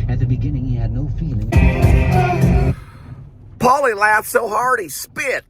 At the beginning, he had no feeling. Paulie laughed so hard he spit.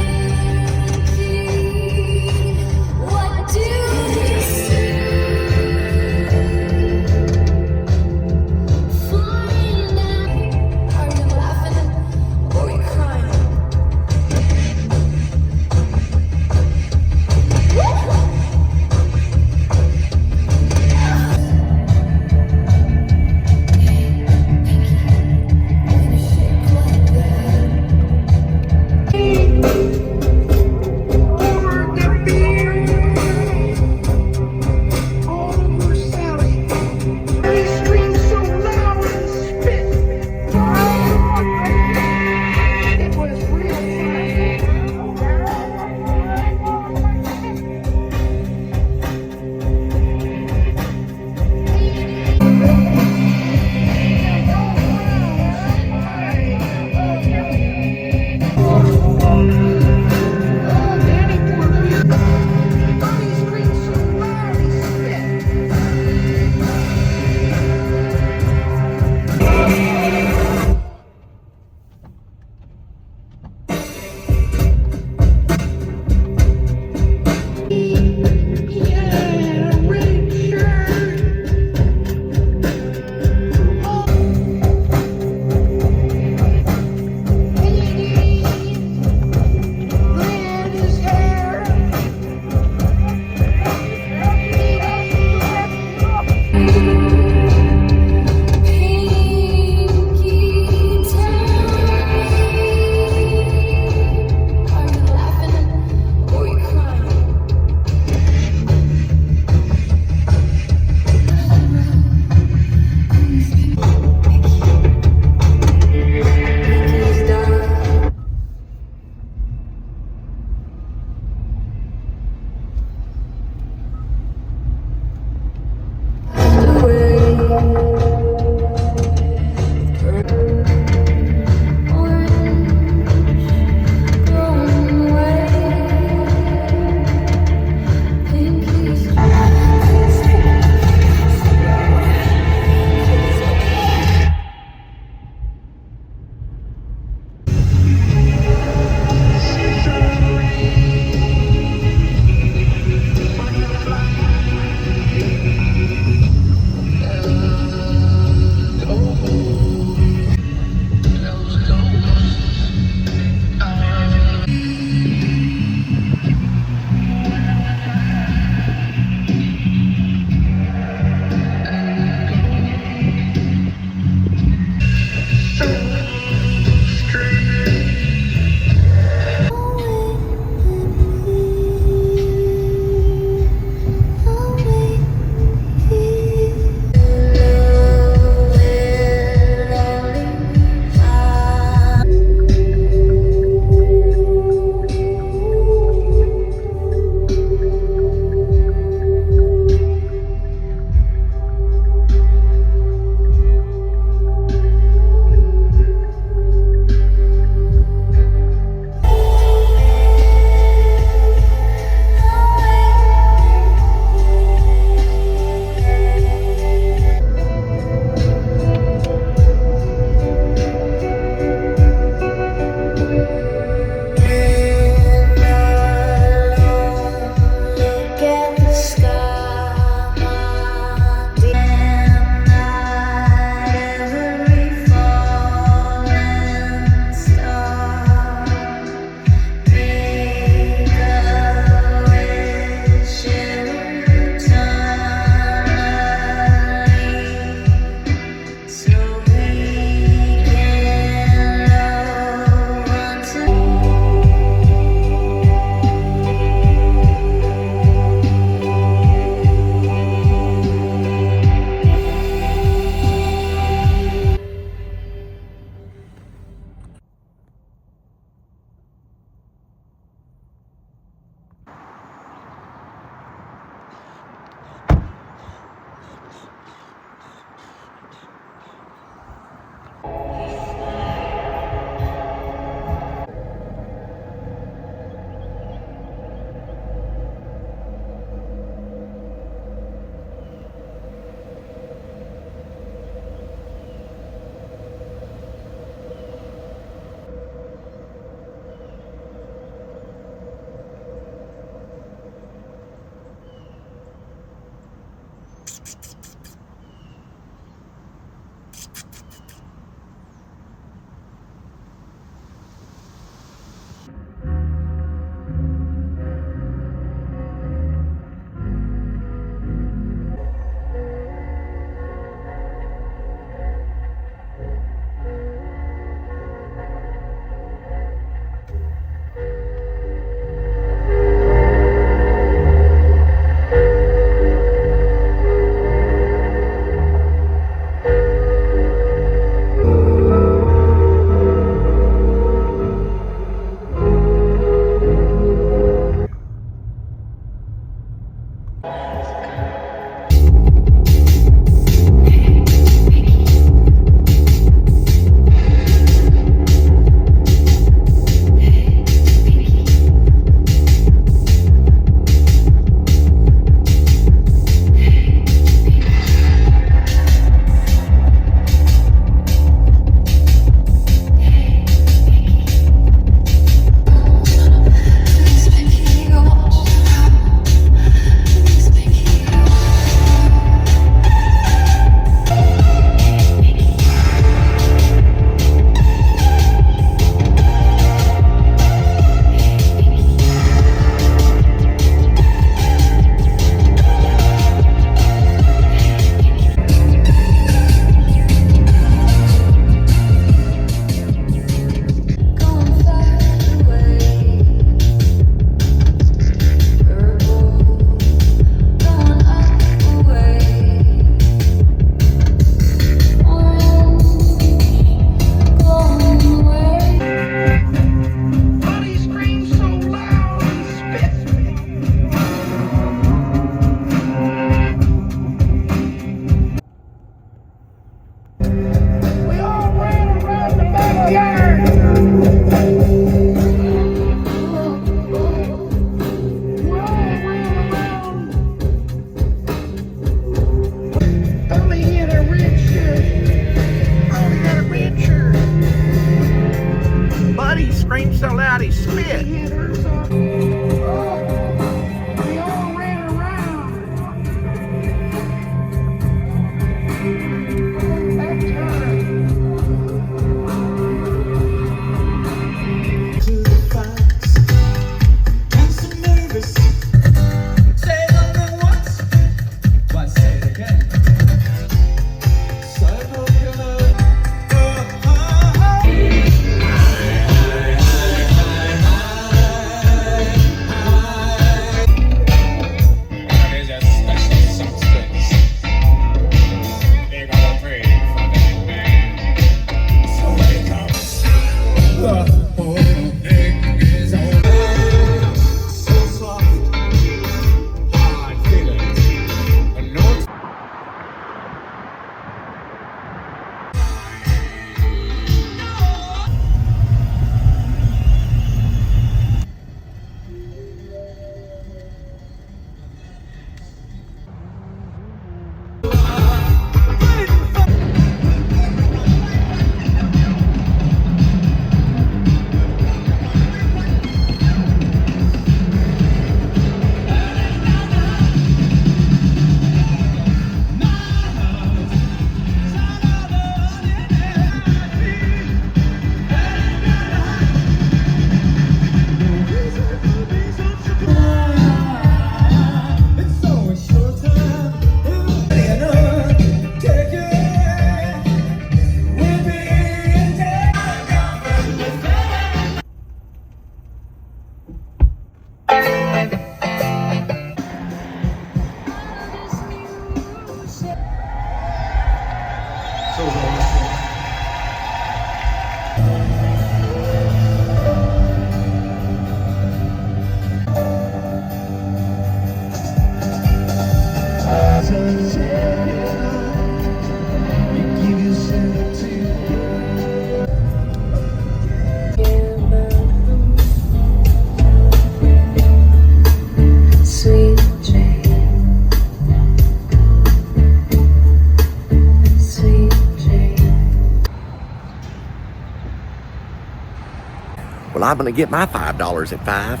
I'm going to get my $5 at 5.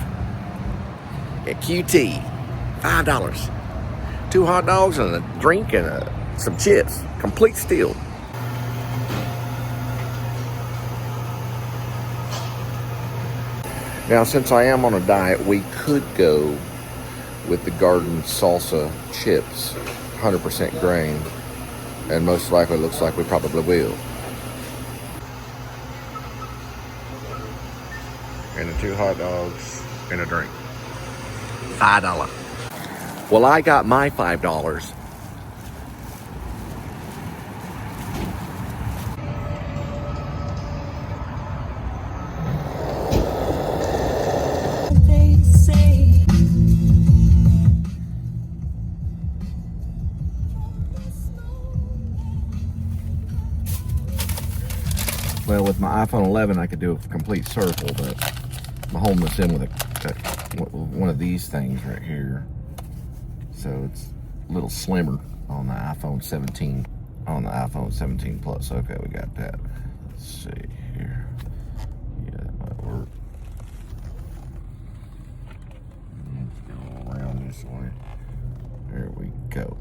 At QT, $5. 2 hot dogs and a drink and some chips. Complete steal. Now, since I am on a diet, we could go with the garden salsa chips, 100% grain, and most likely looks like we probably will. And the 2 hot dogs and a drink. $5. Well, I got my $5. Well, with my iPhone 11, I could do a complete circle, but I'm holding this in with one of these things right here. So it's a little slimmer on the iPhone 17, on the iPhone 17 Plus. Okay, we got that. Let's see here. Yeah, that might work. Let's go around this way. There we go.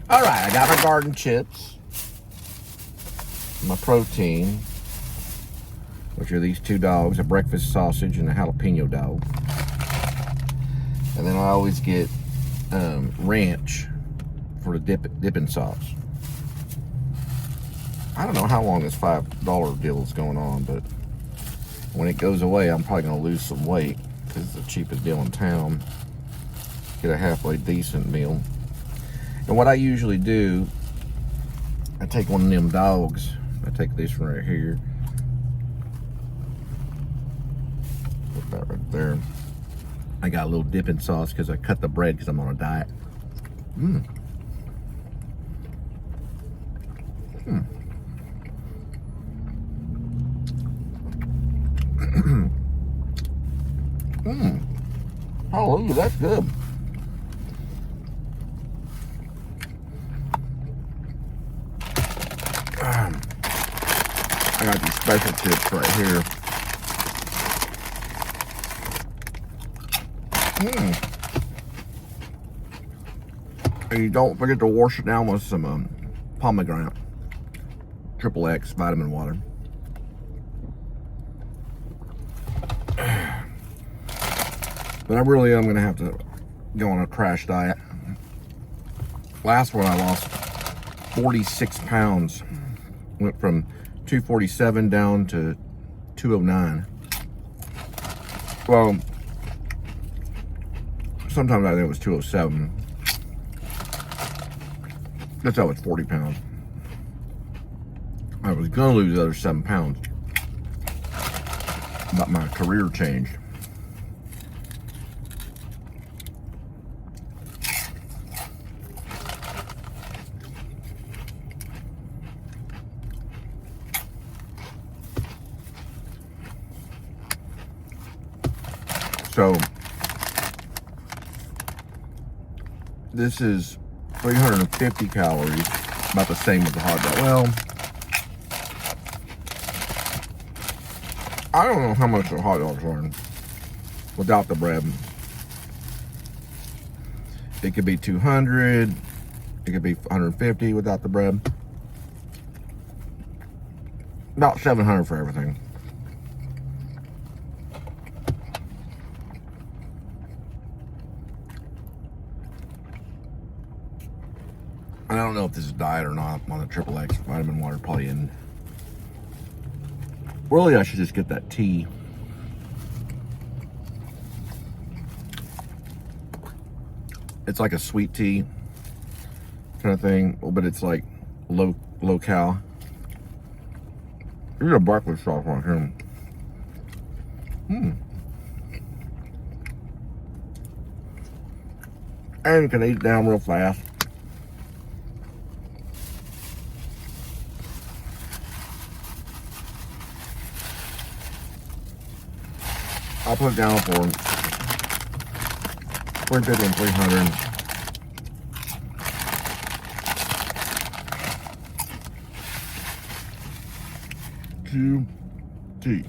All right, I got my garden chips. My protein, which are these 2 dogs, a breakfast sausage and a jalapeno dog. And then I always get ranch for the dipping sauce. I don't know how long this $5 deal is going on, but when it goes away, I'm probably going to lose some weight because it's the cheapest deal in town. Get a halfway decent meal. And what I usually do, I take one of them dogs. I take this one right here. Put that right there. I got a little dipping sauce because I cut the bread because I'm on a diet. Mmm. Mmm. Mmm. Hallelujah, that's good. I got these special chips right here. And you don't forget to wash it down with some pomegranate, XXX vitamin water. But I really am gonna have to go on a crash diet. Last one I lost 46 pounds. Went from 247 down to 209. Well, sometimes I think it was 207. That's how it's 40 pounds. I was gonna lose the other 7 pounds, but my career changed. So this is 350 calories, about the same as the hot dog. Well, I don't know how much the hot dogs are without the bread. It could be 200, it could be 150 without the bread. About 700 for everything. I don't know if this is diet or not. I'm on the XXX vitamin water, probably in. Really, I should just get that tea. It's like a sweet tea kind of thing, but it's like low cal. Here's a breakfast sauce right here. And you can eat it down real fast. I'll put it down for 350 and 300. CCT.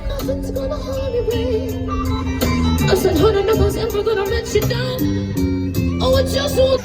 Nothing's gonna harm you, babe. I said, honey, nothing's ever gonna let you down. Oh, it just won't.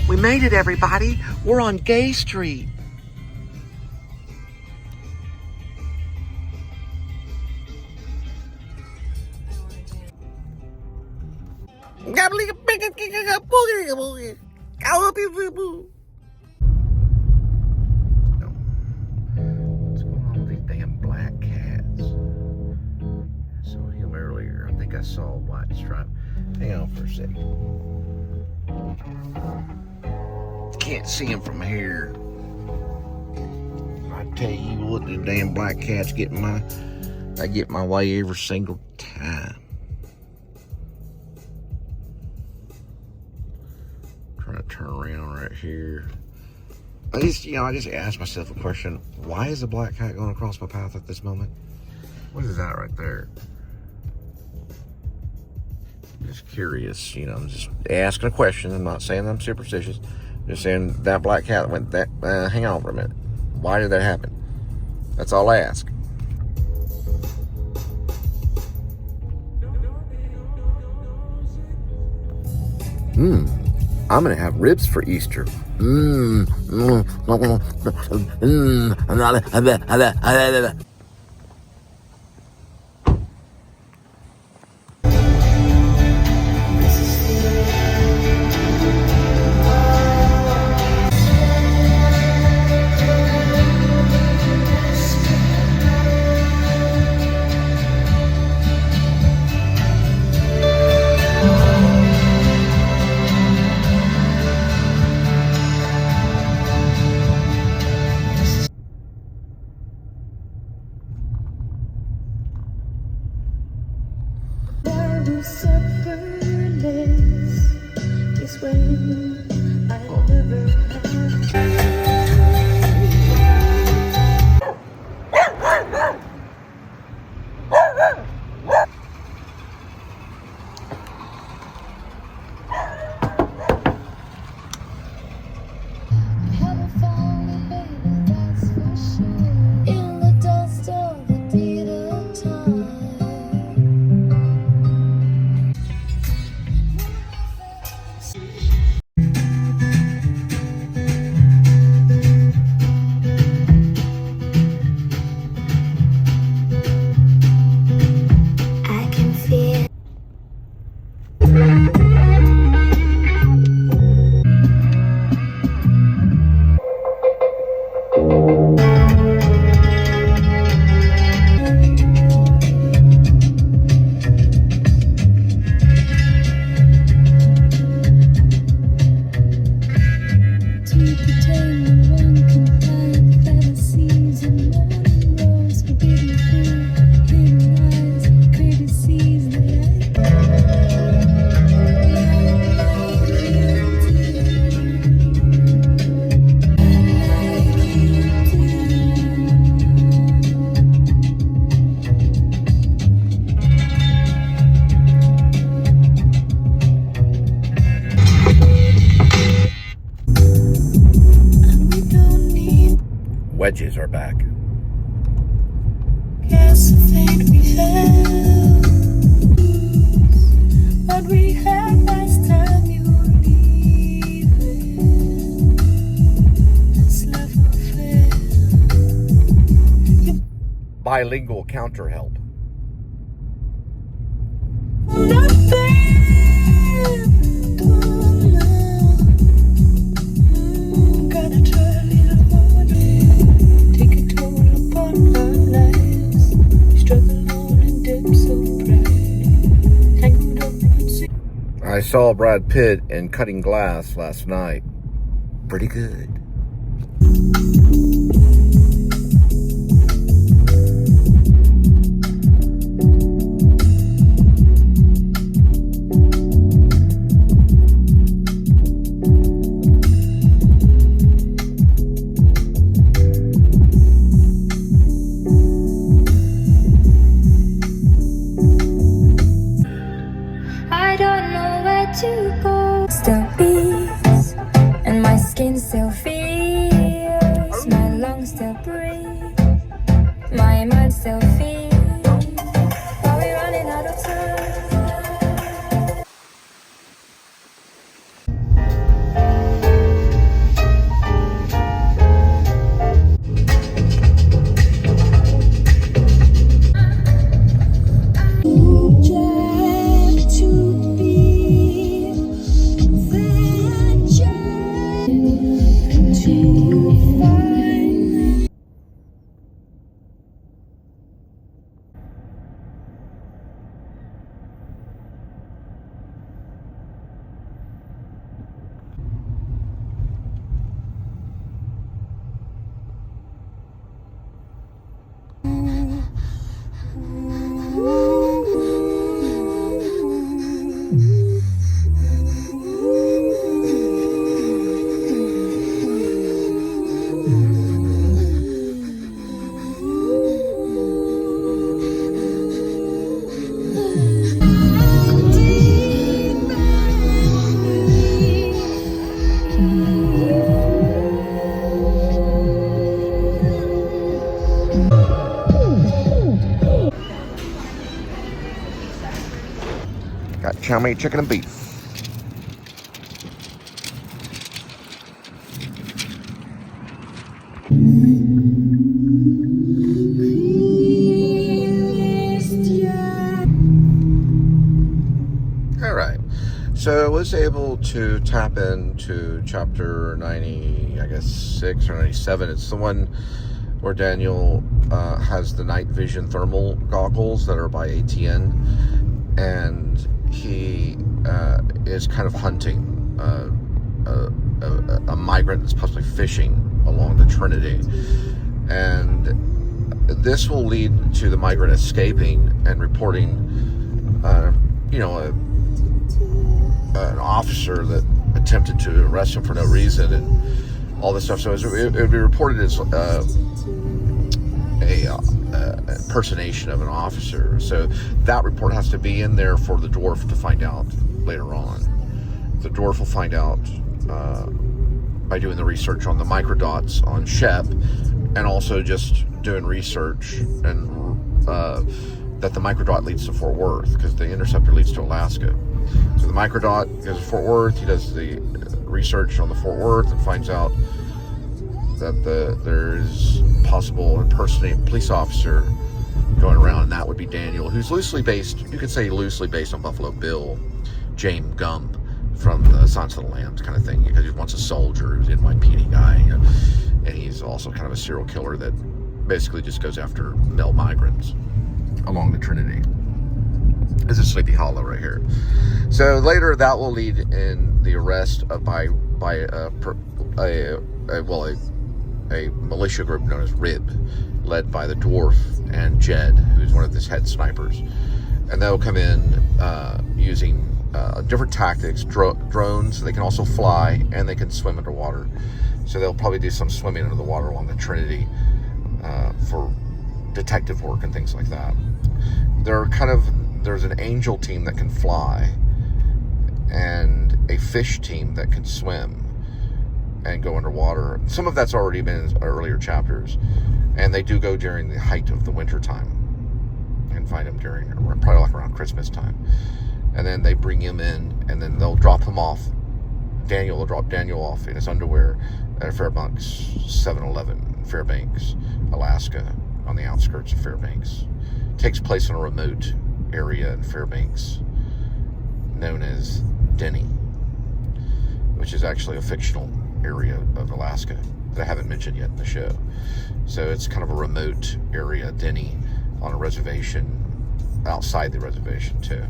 We made it, everybody. We're on Gay Street. What's going on with these damn black cats? I saw him earlier. I think I saw a white stripe. Hang on for a second. Can't see him from here. I tell you what, the damn black cats get I get my way every single time. Trying to turn around right here. I just asked myself a question. Why is a black cat going across my path at this moment? What is that right there? Just curious, I'm just asking a question. I'm not saying I'm superstitious. Just saying that black cat went that. Hang on for a minute. Why did that happen? That's all I ask. I'm gonna have ribs for Easter. bilingual counter help. I saw Brad Pitt in Cutting Glass last night. Pretty good. I don't know where to go. Still beats, and my skin still feels. My lungs still breathe, my mind still feels. Are we running out of time? Got chow mein, chicken, and beef. All right. So I was able to tap into chapter 90, I guess 6 or 97. It's the one where Daniel has the night vision thermal goggles that are by ATN, and he is kind of hunting a migrant that's possibly fishing along the Trinity, and this will lead to the migrant escaping and reporting, an officer that attempted to arrest him for no reason and all this stuff. So it would be reported as impersonation of an officer. So that report has to be in there for the dwarf to find out later on. The dwarf will find out by doing the research on the microdots on Shep, and also just doing research and that the microdot leads to Fort Worth, because the interceptor leads to Alaska. So the microdot goes to Fort Worth. He does the research on the Fort Worth and finds out that there's possible impersonating police officer going around, and that would be Daniel, who's loosely based, you could say loosely based on Buffalo Bill, James Gump from the Silence of the Lambs kind of thing, because he once a soldier who's an NYPD guy, and he's also kind of a serial killer that basically just goes after male migrants along the Trinity. This is Sleepy Hollow right here. So later that will lead in the arrest of by a militia group known as RIB, led by the dwarf and Jed, who's one of his head snipers. And they'll come in using different tactics, drones. They can also fly, and they can swim underwater. So they'll probably do some swimming under the water along the Trinity for detective work and things like that. There's an angel team that can fly, and a fish team that can swim and go underwater. Some of that's already been in earlier chapters, and they do go during the height of the winter time. You can find them during probably like around Christmas time, and then they bring him in, and then they'll drop him off. Daniel will drop Daniel off in his underwear at a Fairbanks 7-Eleven, Fairbanks, Alaska, on the outskirts of Fairbanks. It takes place in a remote area in Fairbanks known as Denny, which is actually a fictional area of Alaska that I haven't mentioned yet in the show. So it's kind of a remote area, Denny, on a reservation, outside the reservation too.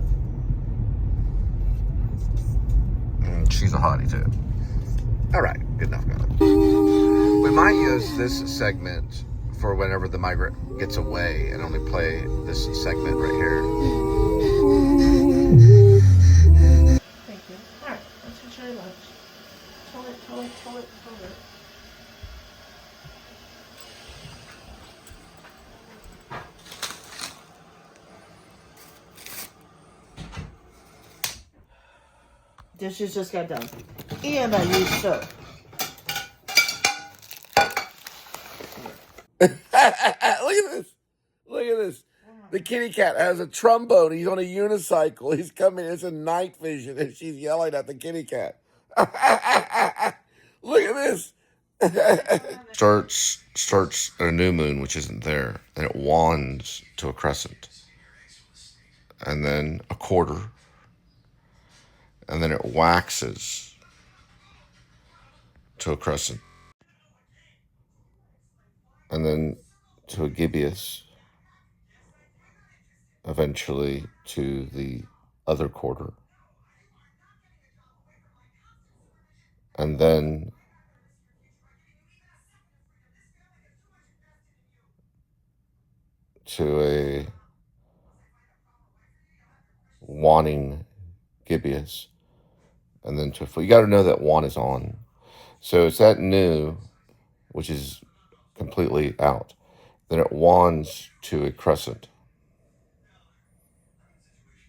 She's a hottie too. All right, good enough about it. We might use this segment for whenever the migrant gets away and only play this segment right here. Thank you. All right, let's enjoy lunch. Toilet. Dishes just got done. And I used soap. Look at this. The kitty cat has a trombone. He's on a unicycle. He's coming. It's a night vision, and she's yelling at the kitty cat. Look at this. starts at a new moon, which isn't there. Then it wands to a crescent. And then a quarter. And then it waxes to a crescent. And then to a gibbous. Eventually to the other quarter. And then to a wanting gibbous. And then to a full. You got to know that one is on. So it's that new, which is completely out. Then it wands to a crescent.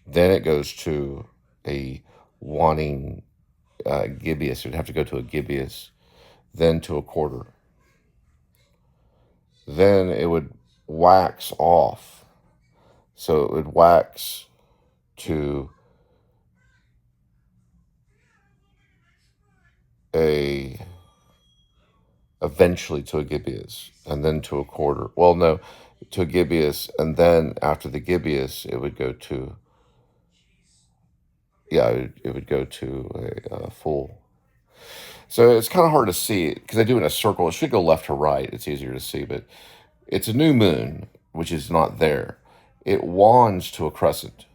Then it goes to a wanting gibbous. It would have to go to a gibbous, then to a quarter. Then it would wax off. So it would wax to eventually to a gibbous, and then to a quarter. Well, no, to a gibbous, and then after the gibbous, it would go to, it would go to a full. So it's kind of hard to see it because I do it in a circle. It should go left to right. It's easier to see, but it's a new moon, which is not there. It wands to a crescent.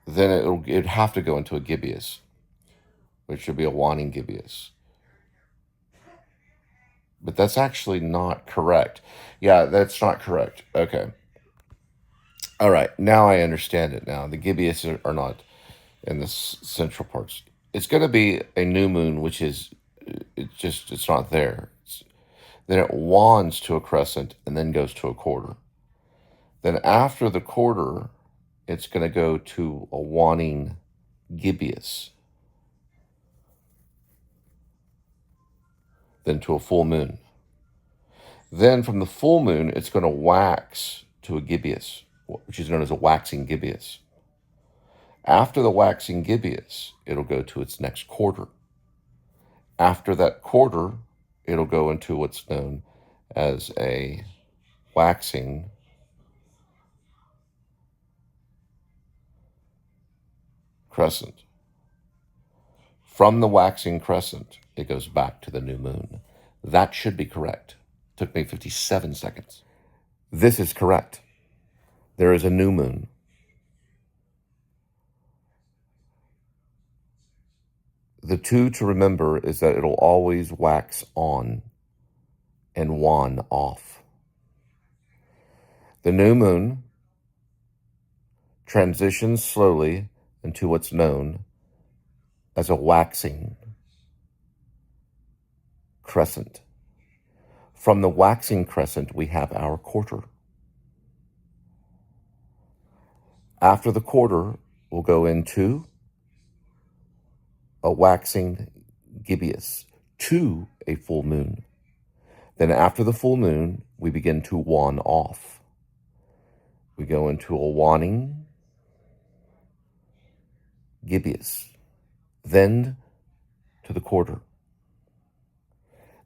Then it'd have to go into a gibbous, which would be a wanting gibbous. But that's actually not correct. Yeah, that's not correct. Okay. All right. Now I understand it now. The gibbous are not in the central parts. It's going to be a new moon, which is, it's not there. Then it wands to a crescent and then goes to a quarter. Then after the quarter, it's going to go to a wanting gibbous. Then to a full moon. Then from the full moon, it's going to wax to a gibbous, which is known as a waxing gibbous. After the waxing gibbous, it'll go to its next quarter. After that quarter, it'll go into what's known as a waxing crescent. From the waxing crescent, it goes back to the new moon. That should be correct. Took me 57 seconds. This is correct. There is a new moon. The two to remember is that it'll always wax on and wan off. The new moon transitions slowly into what's known as a waxing crescent. From the waxing crescent, we have our quarter. After the quarter, we'll go into a waxing gibbous to a full moon. Then after the full moon, we begin to wan off. We go into a wanting gibbous, then to the quarter.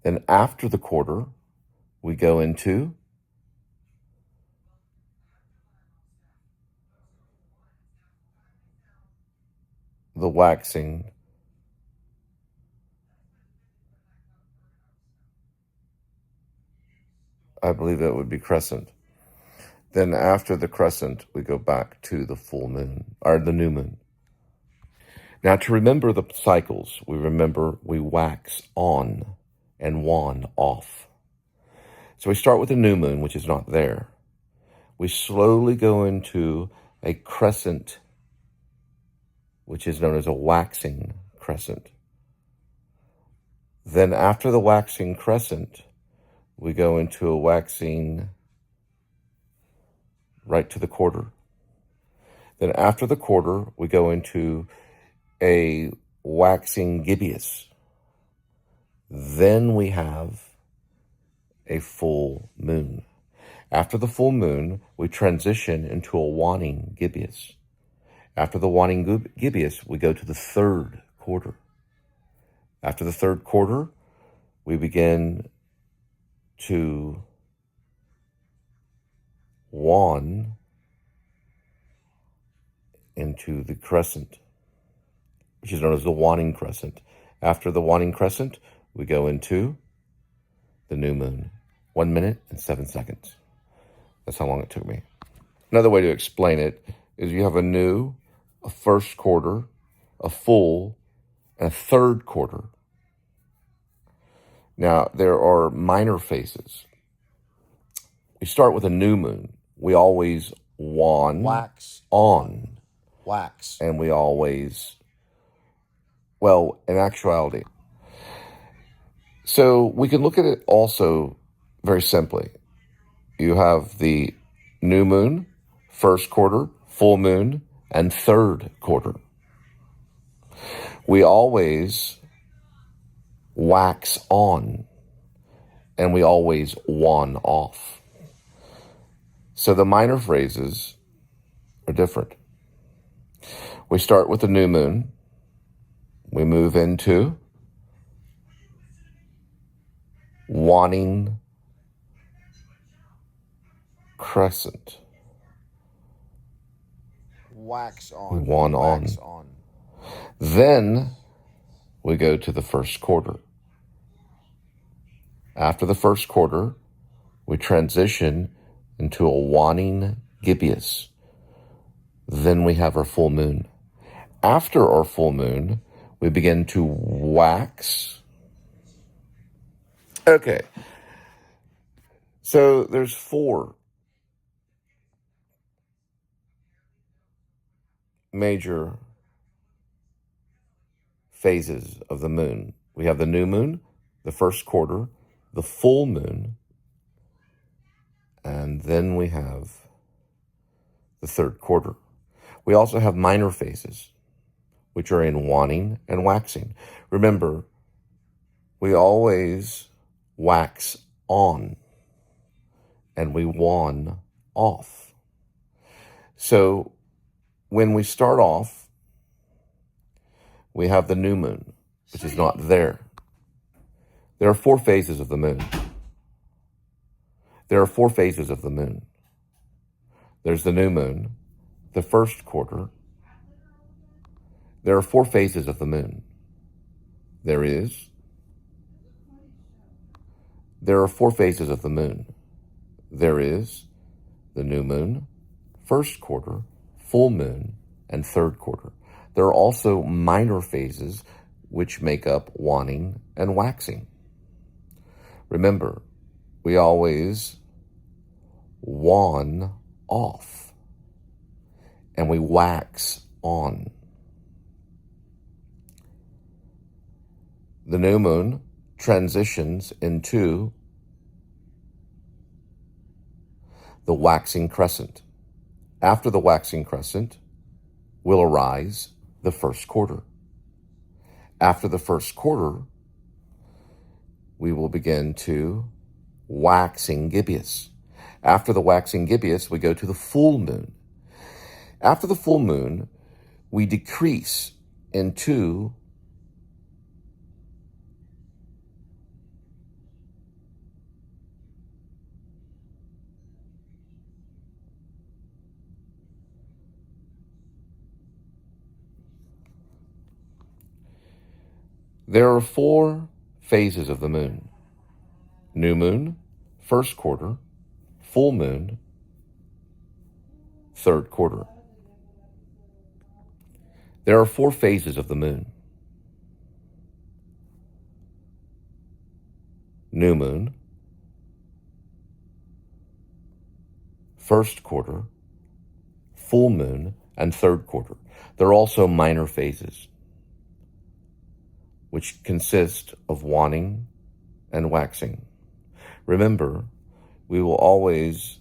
Then after the quarter, we go into the waxing I believe that would be crescent. Then after the crescent, we go back to the full moon, or the new moon. Now to remember the cycles, we wax on and wan off. So we start with the new moon, which is not there. We slowly go into a crescent, which is known as a waxing crescent. Then after the waxing crescent, we go into a waxing right to the quarter. Then after the quarter, we go into a waxing gibbous. Then we have a full moon. After the full moon, we transition into a waning gibbous. After the waning gibbous, we go to the third quarter. After the third quarter, we begin to wan into the crescent, which is known as the waning crescent. After the waning crescent, we go into the new moon. 1 minute and 7 seconds. That's how long it took me. Another way to explain it is you have a new, a first quarter, a full, and a third quarter. Now, there are minor phases. We start with a new moon. We always wax on. Wax. And we always, well, in actuality. So we can look at it also very simply. You have the new moon, first quarter, full moon, and third quarter. We always wax on, and we always wan off. So the minor phrases are different. We start with the new moon. We move into waning crescent. Wax on. We wan on. Then we go to the first quarter. After the first quarter, we transition into a waning gibbous. Then we have our full moon. After our full moon, we begin to wax. Okay. So there's 4 major phases of the moon. We have the new moon, the first quarter, the full moon, and then we have the third quarter. We also have minor phases, which are in waning and waxing. Remember, we always wax on and we wan off. So when we start off, we have the new moon, which is not there. There are 4 phases of the moon. There are 4 phases of the moon. There's the new moon, the first quarter. There are 4 phases of the moon. There are 4 phases of the moon. There is the new moon, first quarter, full moon, and third quarter. There are also minor phases which make up waning and waxing. Remember, we always wan off and we wax on. The new moon transitions into the waxing crescent. After the waxing crescent will arise the first quarter. After the first quarter, we will begin to waxing gibbous. After the waxing gibbous, we go to the full moon. After the full moon, we decrease into There are 4 phases of the moon. New moon, first quarter, full moon, third quarter. There are 4 phases of the moon. New moon, first quarter, full moon, and third quarter. There are also minor phases, which consist of waning and waxing. Remember, we will always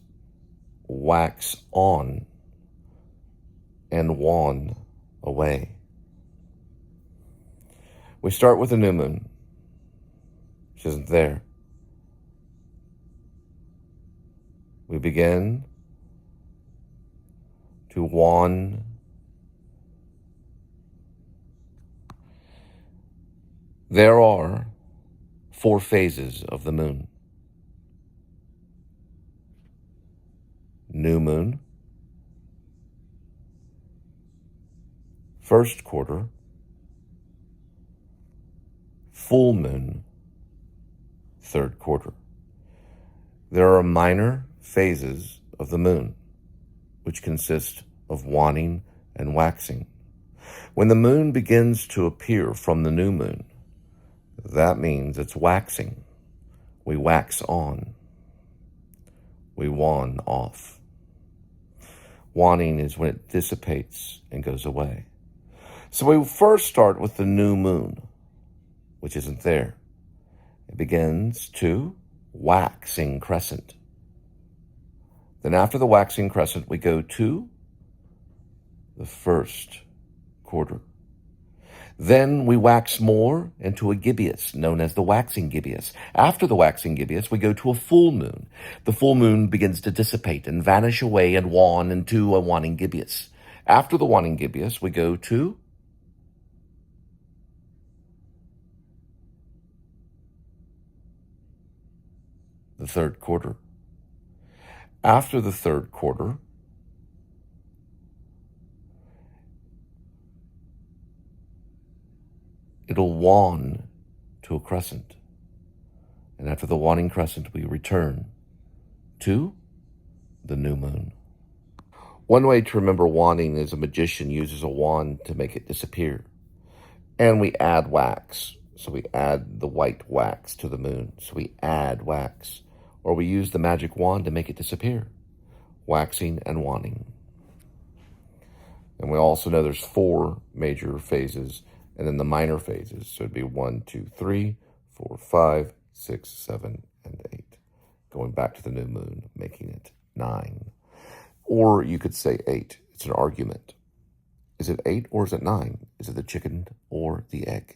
wax on and wane away. We start with the new moon, which isn't there. We begin to wane. There are 4 phases of the moon. New moon, first quarter, full moon, third quarter. There are minor phases of the moon, which consist of waning and waxing. When the moon begins to appear from the new moon, that means it's waxing. We wax on. We wane off. Waning is when it dissipates and goes away. So we first start with the new moon, which isn't there. It begins to waxing crescent. Then after the waxing crescent, we go to the first quarter. Then we wax more into a gibbous, known as the waxing gibbous. After the waxing gibbous, we go to a full moon. The full moon begins to dissipate and vanish away and wane into a waning gibbous. After the waning gibbous, we go to the third quarter. After the third quarter, it'll wane to a crescent. And after the waning crescent, we return to the new moon. One way to remember waning is a magician uses a wand to make it disappear. And we add wax. So we add the white wax to the moon. So we add wax. Or we use the magic wand to make it disappear. Waxing and waning. And we also know there's 4 major phases, and then the minor phases. So it'd be 1, 2, 3, 4, 5, 6, 7, and 8. Going back to the new moon, making it 9. Or you could say 8. It's an argument. Is it 8 or is it 9? Is it the chicken or the egg?